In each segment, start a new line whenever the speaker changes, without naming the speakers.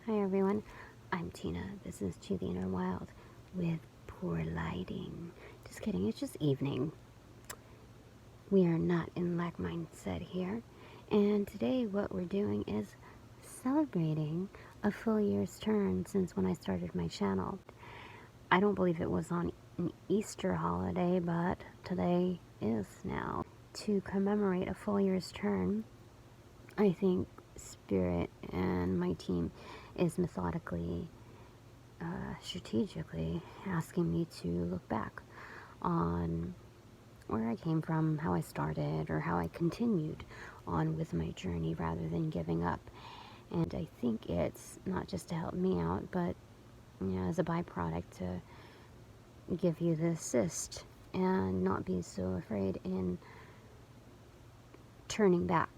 Hi everyone, I'm Tina. This is To the Inner Wild with poor lighting. Just kidding, it's just evening. We are not in lack mindset here. And today what we're doing is celebrating a full year's turn since when I started my channel. I don't believe it was on an Easter holiday, but today is now. To commemorate a full year's turn, I think Spirit and my team is methodically, strategically asking me to look back on where I came from, how I started, or how I continued on with my journey rather than giving up. And I think it's not just to help me out, but as a byproduct to give you the assist and not be so afraid in turning back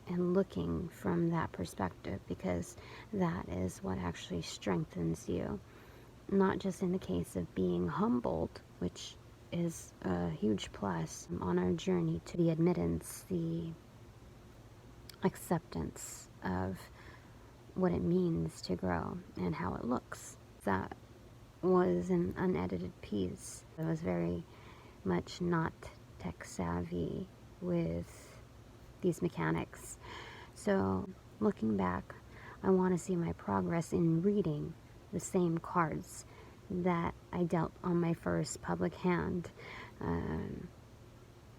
and looking from that perspective, because that is what actually strengthens you. Not just in the case of being humbled, which is a huge plus on our journey to the admittance, the acceptance of what it means to grow and how it looks. That was an unedited piece. I was very much not tech savvy with these mechanics. So looking back, I want to see my progress in reading the same cards that I dealt on my first public hand.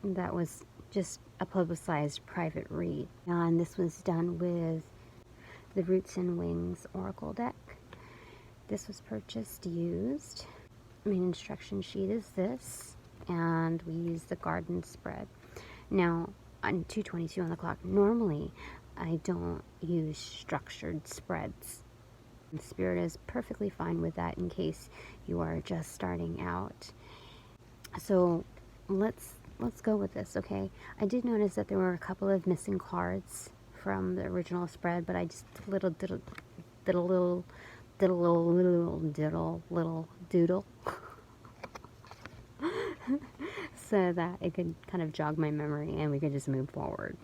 That was just a publicized private read. And this was done with the Roots and Wings Oracle deck. This was purchased used. Main instruction sheet is this, and we use the garden spread. Now, on 2:22 on the clock, normally I don't use structured spreads. Spirit is perfectly fine with that in case you are just starting out. So let's go with this, okay? I did notice that there were a couple of missing cards from the original spread, but I just little doodle so that it could kind of jog my memory and we could just move forward.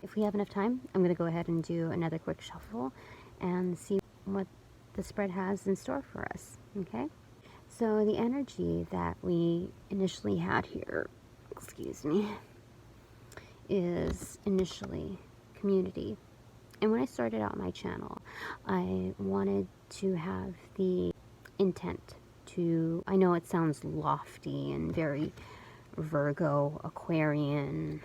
If we have enough time, I'm going to go ahead and do another quick shuffle and see what the spread has in store for us, okay? So the energy that we initially had here, excuse me, is initially community. And when I started out my channel, I wanted to have the intent to, I know it sounds lofty and very Virgo, Aquarian,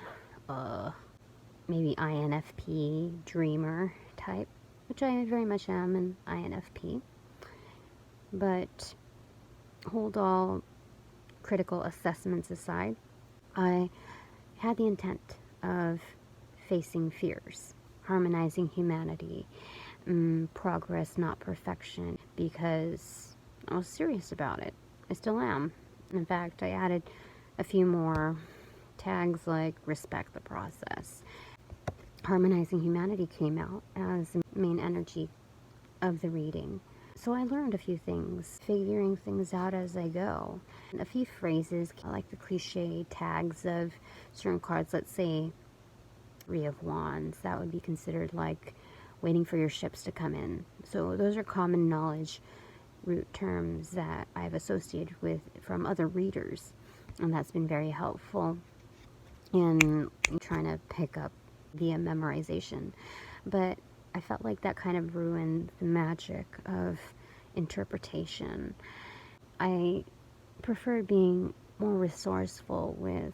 maybe INFP, dreamer type, which I very much am an INFP. But hold all critical assessments aside, I had the intent of facing fears, harmonizing humanity, progress, not perfection, because I was serious about it. I still am. In fact, I added a few more tags like respect the process. Harmonizing humanity came out as the main energy of the reading. So I learned a few things, figuring things out as I go. And a few phrases, like the cliche tags of certain cards, let's say Three of Wands, that would be considered like waiting for your ships to come in. So those are common knowledge root terms that I've associated with from other readers. And that's been very helpful in trying to pick up via memorization. But I felt like that kind of ruined the magic of interpretation. I preferred being more resourceful with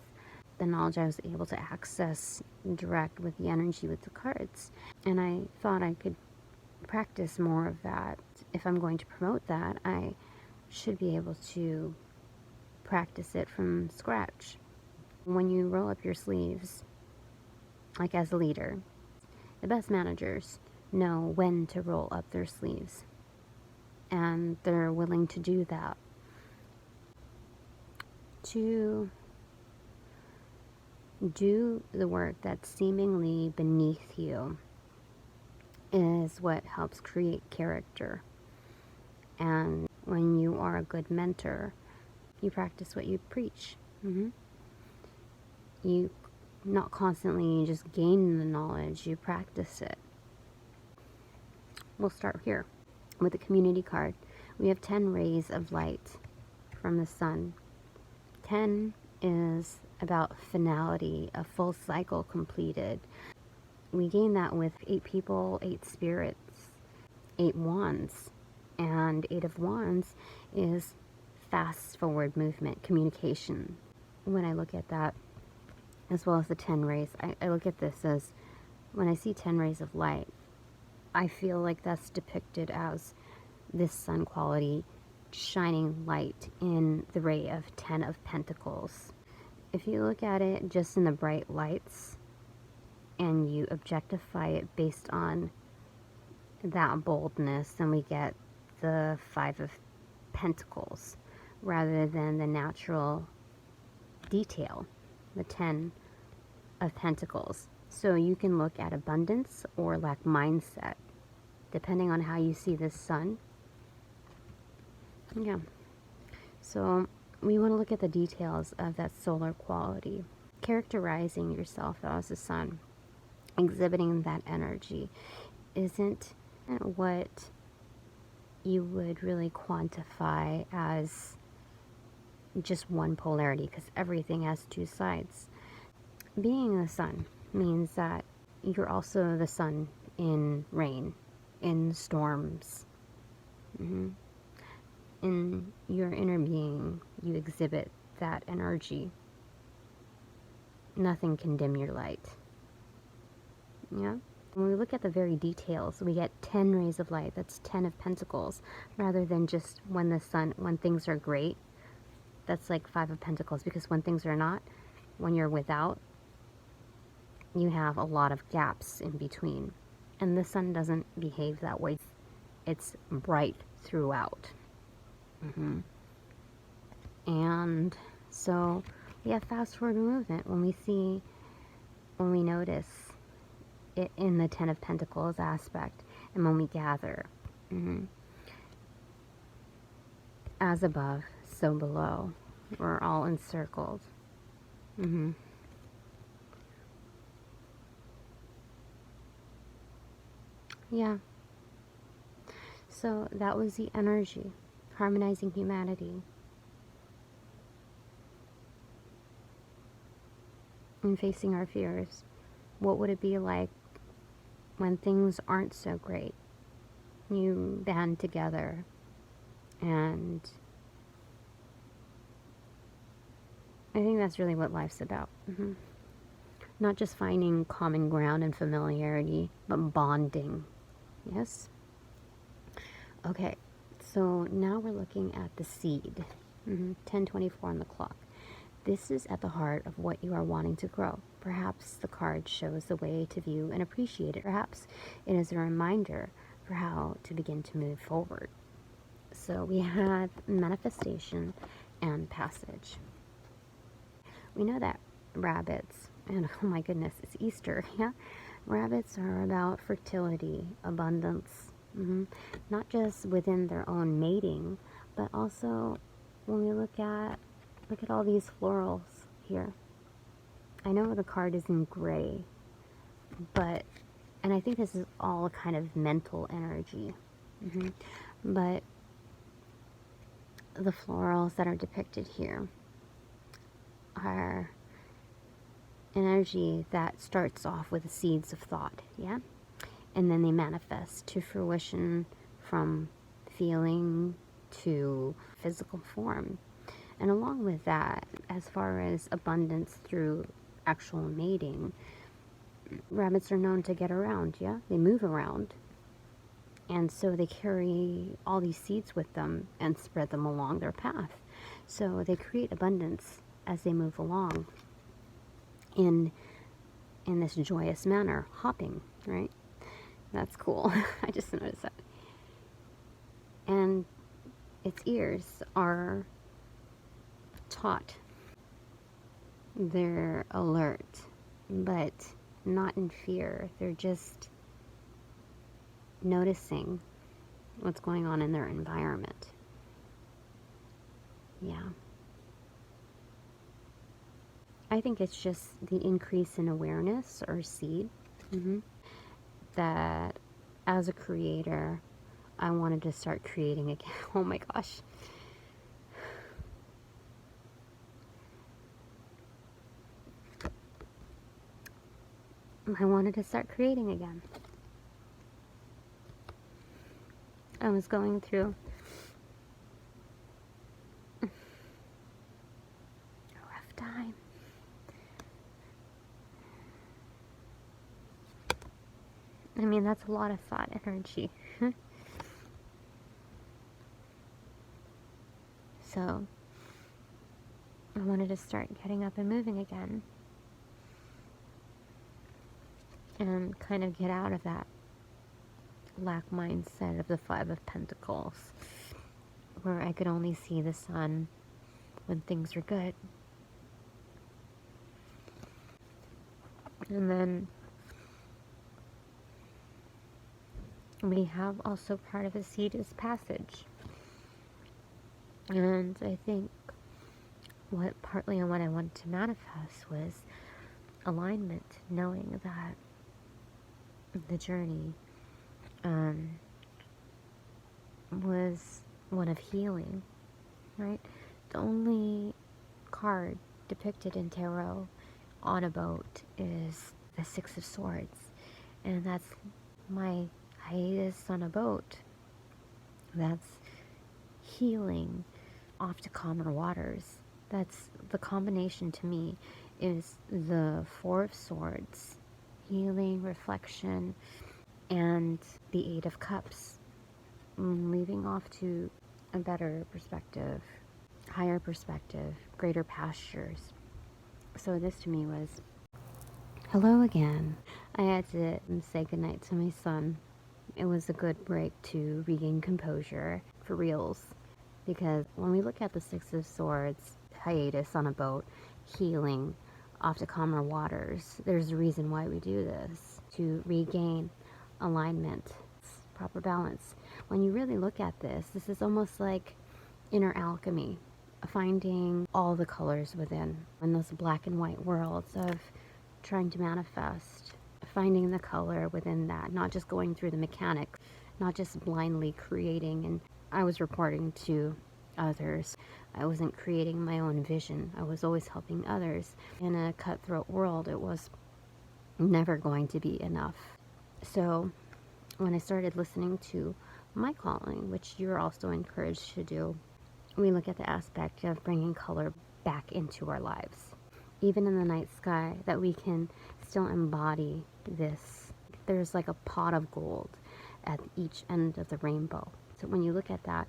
the knowledge I was able to access direct with the energy with the cards. And I thought I could practice more of that. If I'm going to promote that, I should be able to practice it from scratch. When you roll up your sleeves, like as a leader, the best managers know when to roll up their sleeves, and they're willing to do that. To do the work that's seemingly beneath you is what helps create character. And when you are a good mentor, you practice what you preach. You not constantly just gain the knowledge, you practice it. We'll start here. With the community card, we have 10 rays of light from the sun. 10 is about finality, a full cycle completed. We gain that with 8 people, 8 spirits, 8 wands. And 8 of wands is fast forward movement, communication. When I look at that, as well as the 10 rays, I look at this as, when I see 10 rays of light, I feel like that's depicted as this sun quality shining light in the ray of 10 of Pentacles. If you look at it just in the bright lights and you objectify it based on that boldness, then we get the 5 of Pentacles rather than the natural detail, the 10 of Pentacles. So you can look at abundance or lack mindset, depending on how you see this sun. Yeah. So we want to look at the details of that solar quality, characterizing yourself as a sun, exhibiting that energy isn't what you would really quantify as just one polarity, because everything has 2 sides. Being the sun means that you're also the sun in rain, in storms. In your inner being, you exhibit that energy. Nothing can dim your light. Yeah? When we look at the very details, we get 10 rays of light. That's 10 of Pentacles, rather than just when things are great, that's like 5 of Pentacles, because when things are not, when you're without, you have a lot of gaps in between. And the sun doesn't behave that way. It's bright throughout. And so we have fast forward movement when we notice it in the 10 of Pentacles aspect, and when we gather. As above, so below. We're all encircled. Yeah. So that was the energy, harmonizing humanity. And facing our fears. What would it be like when things aren't so great? You band together and I think that's really what life's about. Not just finding common ground and familiarity, but bonding. Yes? Okay, so now we're looking at the seed. 10:24 on the clock. This is at the heart of what you are wanting to grow. Perhaps the card shows the way to view and appreciate it. Perhaps it is a reminder for how to begin to move forward. So we have manifestation and passage. We know that rabbits, and oh my goodness, it's Easter, yeah? Rabbits are about fertility, abundance, not just within their own mating, but also when we look at all these florals here. I know the card is in gray, and I think this is all a kind of mental energy, but the florals that are depicted here are energy that starts off with the seeds of thought, yeah? And then they manifest to fruition from feeling to physical form. And along with that, as far as abundance through actual mating, rabbits are known to get around, yeah? They move around. And so they carry all these seeds with them and spread them along their path. So they create abundance as they move along in this joyous manner, hopping, right? That's cool. I just noticed that. And its ears are taut. They're alert, but not in fear. They're just noticing what's going on in their environment. Yeah. I think it's just the increase in awareness or seed that as a creator, I wanted to start creating again. Oh my gosh. I wanted to start creating again. I was going through a rough time. I mean, that's a lot of thought energy. So, I wanted to start getting up and moving again. And kind of get out of that lack mindset of the Five of Pentacles, where I could only see the sun when things were good. And then we have also part of the seed is passage. And I think partly on what I wanted to manifest was alignment, knowing that the journey was one of healing, right? The only card depicted in tarot on a boat is the Six of Swords, and that's my hiatus on a boat. That's healing off to calmer waters. That's the combination to me is the Four of Swords, healing, reflection, and the Eight of Cups, leaving off to a better perspective, higher perspective, greater pastures. So this to me was, hello again. I had to say goodnight to my son. It was a good break to regain composure for reals, because when we look at the Six of Swords, hiatus on a boat, healing, off to calmer waters, there's a reason why we do this, to regain alignment, proper balance. When you really look at this is almost like inner alchemy, finding all the colors within, in those black and white worlds of trying to manifest, finding the color within that, not just going through the mechanics, not just blindly creating. And I was reporting to others. I wasn't creating my own vision. I was always helping others. In a cutthroat world, it was never going to be enough. So when I started listening to my calling, which you're also encouraged to do, we look at the aspect of bringing color back into our lives. Even in the night sky, that we can still embody this. There's like a pot of gold at each end of the rainbow. So when you look at that,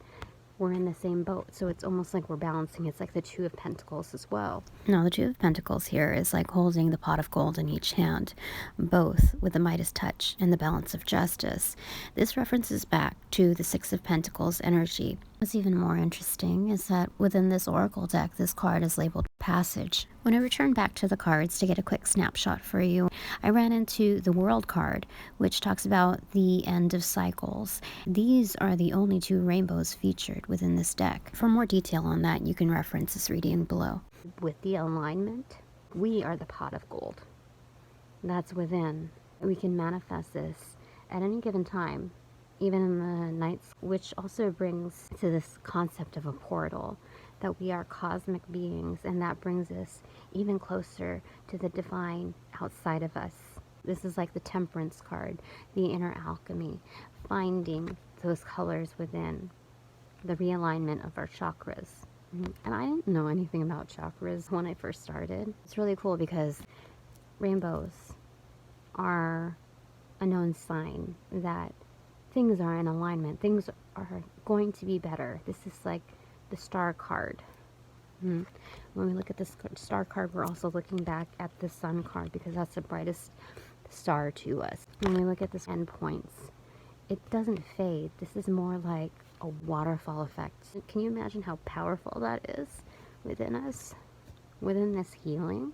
we're in the same boat. So it's almost like we're balancing. It's like the Two of Pentacles as well. Now, the Two of Pentacles here is like holding the pot of gold in each hand, both with the Midas touch and the balance of justice. This references back to the Six of Pentacles energy. What's even more interesting is that within this oracle deck, this card is labeled passage. When I returned back to the cards to get a quick snapshot for you, I ran into the World card, which talks about the end of cycles. These are the only two rainbows featured within this deck. For more detail on that, you can reference this reading below. With the alignment, we are the pot of gold. That's within. We can manifest this at any given time, even in the nights, which also brings to this concept of a portal, that we are cosmic beings, and that brings us even closer to the divine outside of us. This is like the Temperance card, the inner alchemy, finding those colors within, the realignment of our chakras. And I didn't know anything about chakras when I first started. It's really cool because rainbows are a known sign that things are in alignment. Things are going to be better. This is like the Star card. When we look at the Star card, we're also looking back at the Sun card, because that's the brightest star to us. When we look at the endpoints, it doesn't fade. This is more like a waterfall effect. Can you imagine how powerful that is within us, within this healing?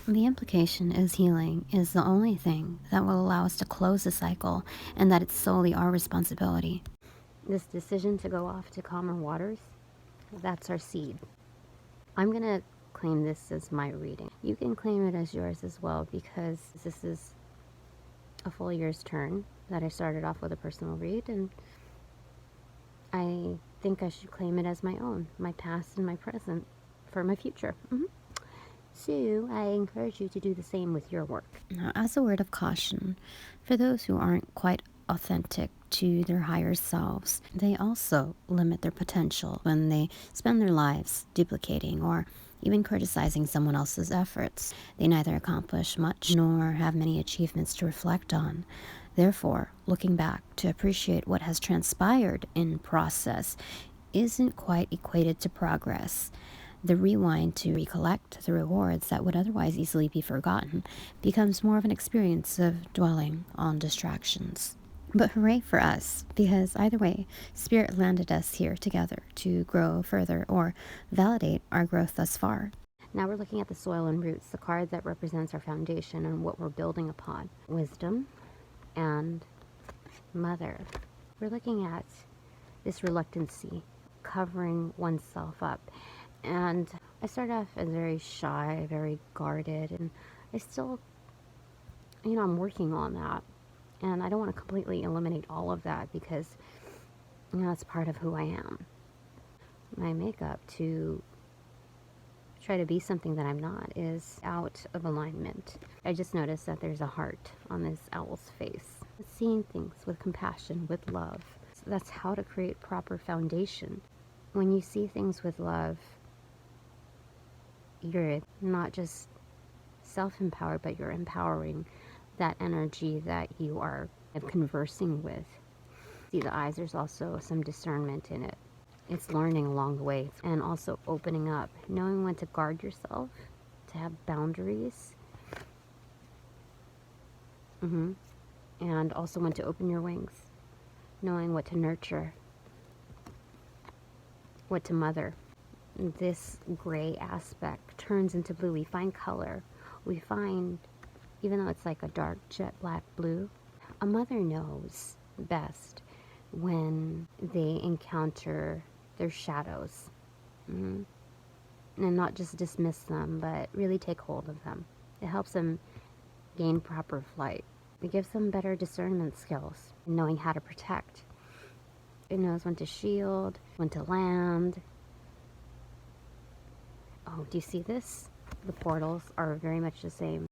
The implication is healing is the only thing that will allow us to close the cycle, and that it's solely our responsibility. This decision to go off to calmer waters, that's our seed. I'm going to claim this as my reading. You can claim it as yours as well, because this is a full year's turn that I started off with a personal read, and I think I should claim it as my own, my past and my present, for my future. So I encourage you to do the same with your work.
Now, as a word of caution, for those who aren't quite authentic to their higher selves, they also limit their potential when they spend their lives duplicating or even criticizing someone else's efforts. They neither accomplish much nor have many achievements to reflect on. Therefore, looking back to appreciate what has transpired in process isn't quite equated to progress. The rewind to recollect the rewards that would otherwise easily be forgotten becomes more of an experience of dwelling on distractions. But hooray for us, because either way, Spirit landed us here together to grow further or validate our growth thus far.
Now we're looking at the soil and roots, the card that represents our foundation and what we're building upon. Wisdom and Mother. We're looking at this reluctancy, covering oneself up. And I started off as very shy, very guarded, and I still, I'm working on that. And I don't want to completely eliminate all of that because, it's part of who I am. My makeup to try to be something that I'm not is out of alignment. I just noticed that there's a heart on this owl's face. Seeing things with compassion, with love. So that's how to create proper foundation. When you see things with love, you're not just self-empowered, but you're empowering that energy that you are conversing with. See the eyes, there's also some discernment in it. It's learning along the way and also opening up, knowing when to guard yourself, to have boundaries, and also when to open your wings, knowing what to nurture, what to mother. This gray aspect turns into blue. We find color. We find, even though it's like a dark jet black blue, a mother knows best when they encounter their shadows. And not just dismiss them, but really take hold of them. It helps them gain proper flight. It gives them better discernment skills, knowing how to protect. It knows when to shield, when to land. Oh, do you see this? The portals are very much the same.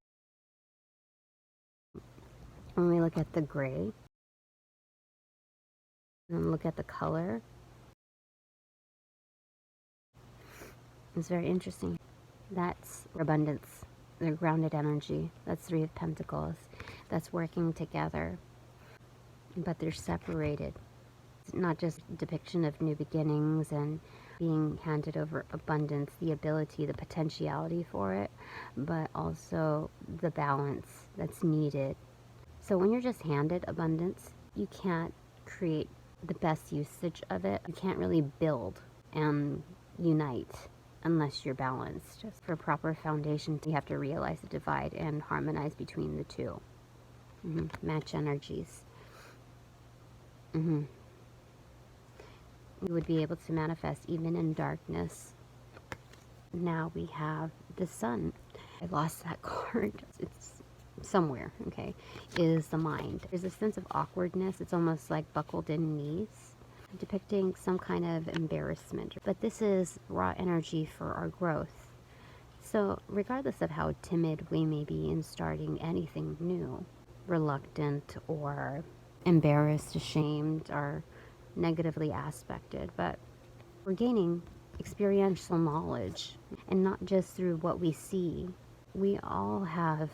When we look at the gray, and look at the color, it's very interesting. That's abundance, their grounded energy. That's Three of Pentacles. That's working together, but they're separated. It's not just depiction of new beginnings and being handed over abundance, the ability, the potentiality for it, but also the balance that's needed. So when you're just handed abundance, you can't create the best usage of it. You can't really build and unite unless you're balanced. Just for proper foundation, you have to realize the divide and harmonize between the two. Match energies. You would be able to manifest even in darkness. Now we have the sun. I lost that card. It's somewhere, okay, is the mind. There's a sense of awkwardness. It's almost like buckled in knees, depicting some kind of embarrassment. But this is raw energy for our growth. So regardless of how timid we may be in starting anything new, reluctant or embarrassed, ashamed, or negatively aspected, but we're gaining experiential knowledge, and not just through what we see. We all have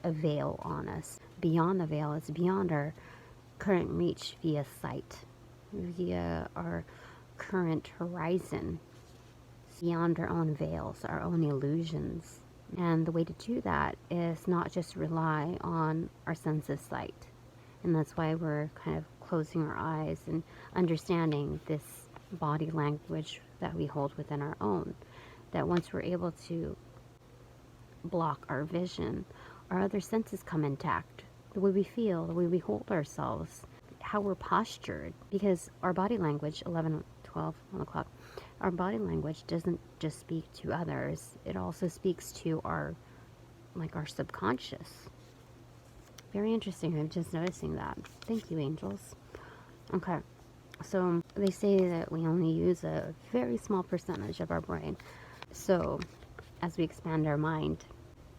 a veil on us. Beyond the veil, it's beyond our current reach via sight, via our current horizon, beyond our own veils, our own illusions. And the way to do that is not just rely on our sense of sight. And that's why we're kind of closing our eyes and understanding this body language that we hold within our own. That once we're able to block our vision, our other senses come intact. The way we feel, the way we hold ourselves, how we're postured. Because our body language, 11, 12, 1 o'clock, our body language doesn't just speak to others. It also speaks to our subconscious. Very interesting. I'm just noticing that. Thank you, angels. Okay. So they say that we only use a very small percentage of our brain. So as we expand our mind,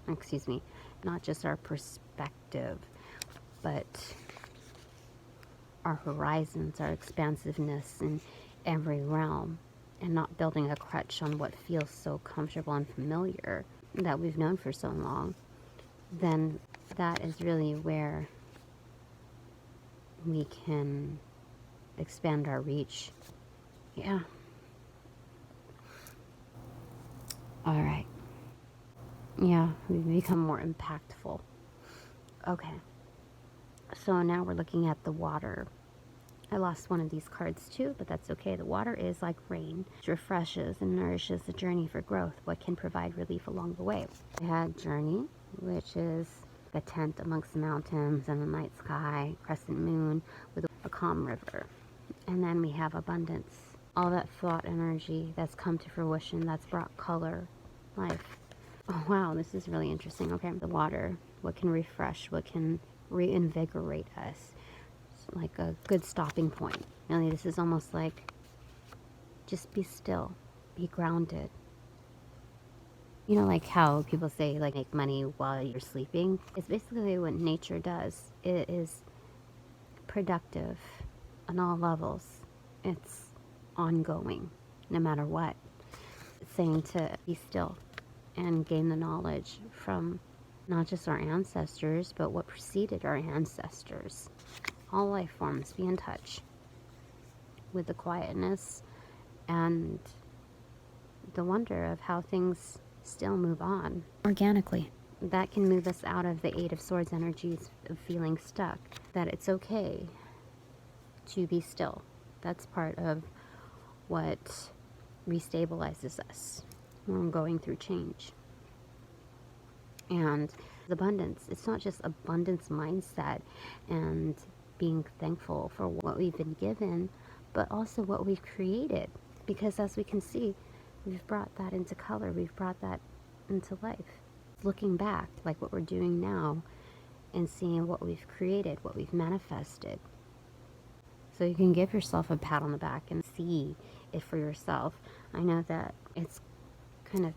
excuse me, not just our perspective, but our horizons, our expansiveness in every realm, and not building a crutch on what feels so comfortable and familiar that we've known for so long, then that is really where we can expand our reach. Yeah. All right. Yeah, we become more impactful. Okay. So now we're looking at the water. I lost one of these cards too, but that's okay. The water is like rain. It refreshes and nourishes the journey for growth, what can provide relief along the way. I had journey, which is a tent amongst the mountains and a night sky, crescent moon with a calm river. And then we have abundance. All that thought energy that's come to fruition, that's brought color, life. Oh wow, this is really interesting. Okay, the water, what can refresh, what can reinvigorate us, like a good stopping point. Really, this is almost like just be still, be grounded. You know, like how people say, like, make money while you're sleeping? It's basically what nature does. It is productive on all levels. It's ongoing, no matter what. It's saying to be still and gain the knowledge from not just our ancestors, but what preceded our ancestors. All life forms, be in touch with the quietness and the wonder of how things still move on.
Organically.
That can move us out of the Eight of Swords energies of feeling stuck. That it's okay to be still. That's part of what restabilizes us when we're going through change. And abundance, it's not just abundance mindset and being thankful for what we've been given, but also what we've created. Because as we can see, we've brought that into color, we've brought that into life. Looking back, like what we're doing now, and seeing what we've created, what we've manifested. So you can give yourself a pat on the back and see it for yourself. I know that it's kind of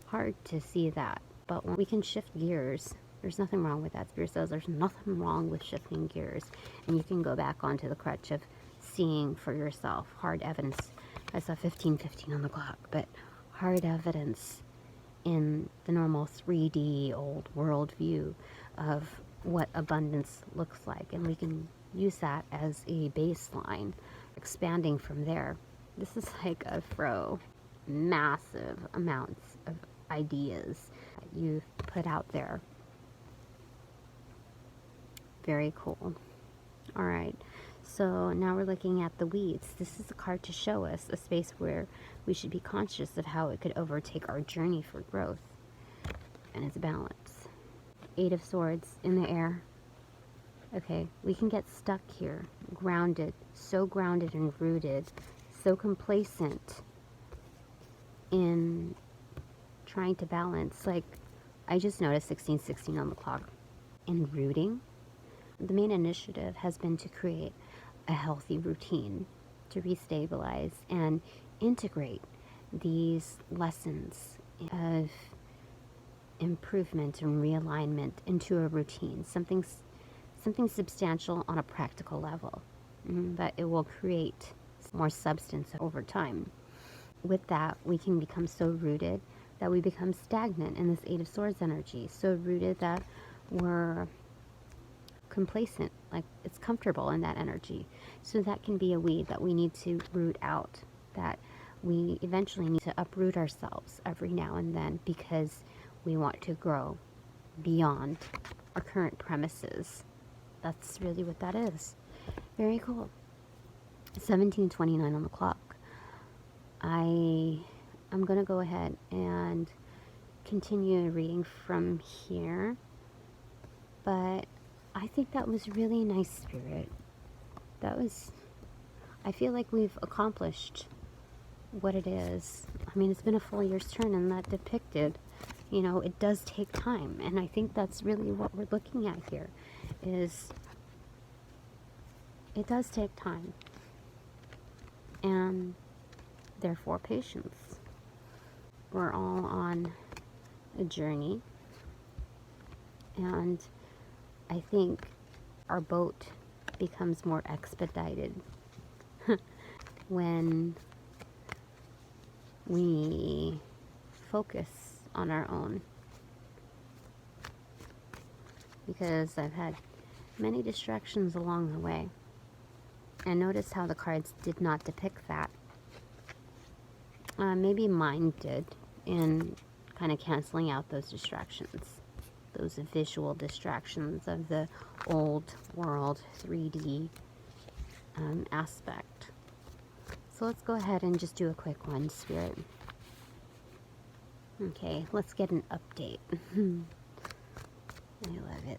hard to see that, but when we can shift gears, there's nothing wrong with that. Spirit says there's nothing wrong with shifting gears, and you can go back onto the crutch of seeing for yourself. Hard evidence. I saw 15:15 on the clock, but hard evidence in the normal 3D old world view of what abundance looks like, and we can use that as a baseline, expanding from there. This is like a massive amounts of ideas that you've put out there. Very cool. All right, so now we're looking at the weeds. This is a card to show us a space where we should be conscious of how it could overtake our journey for growth, and it's balance. Eight of Swords in the air. Okay, we can get stuck here, grounded and rooted, so complacent in trying to balance. Like, I just noticed 16:16 on the clock. In rooting, the main initiative has been to create a healthy routine to restabilize and integrate these lessons of improvement and realignment into a routine, something substantial on a practical level, that it will create more substance over time. With that, we can become so rooted that we become stagnant in this Eight of Swords energy, so rooted that we're complacent, like it's comfortable in that energy. So that can be a weed that we need to root out, that we eventually need to uproot ourselves every now and then because we want to grow beyond our current premises. That's really what that is. Very cool. 17:29 on the clock. I'm going to go ahead and continue reading from here. But I think that was really nice, Spirit. I feel like we've accomplished what it is. I mean, it's been a full year's turn, and that depicted, it does take time. And I think that's really what we're looking at here, is it does take time. and therefore patience. We're all on a journey, and I think our boat becomes more expedited when we focus on our own. Because I've had many distractions along the way. And notice how the cards did not depict that. Maybe mine did, in kind of canceling out those distractions, those visual distractions of the old world 3D aspect. So let's go ahead and just do a quick one, Spirit. Okay, let's get an update. I love it.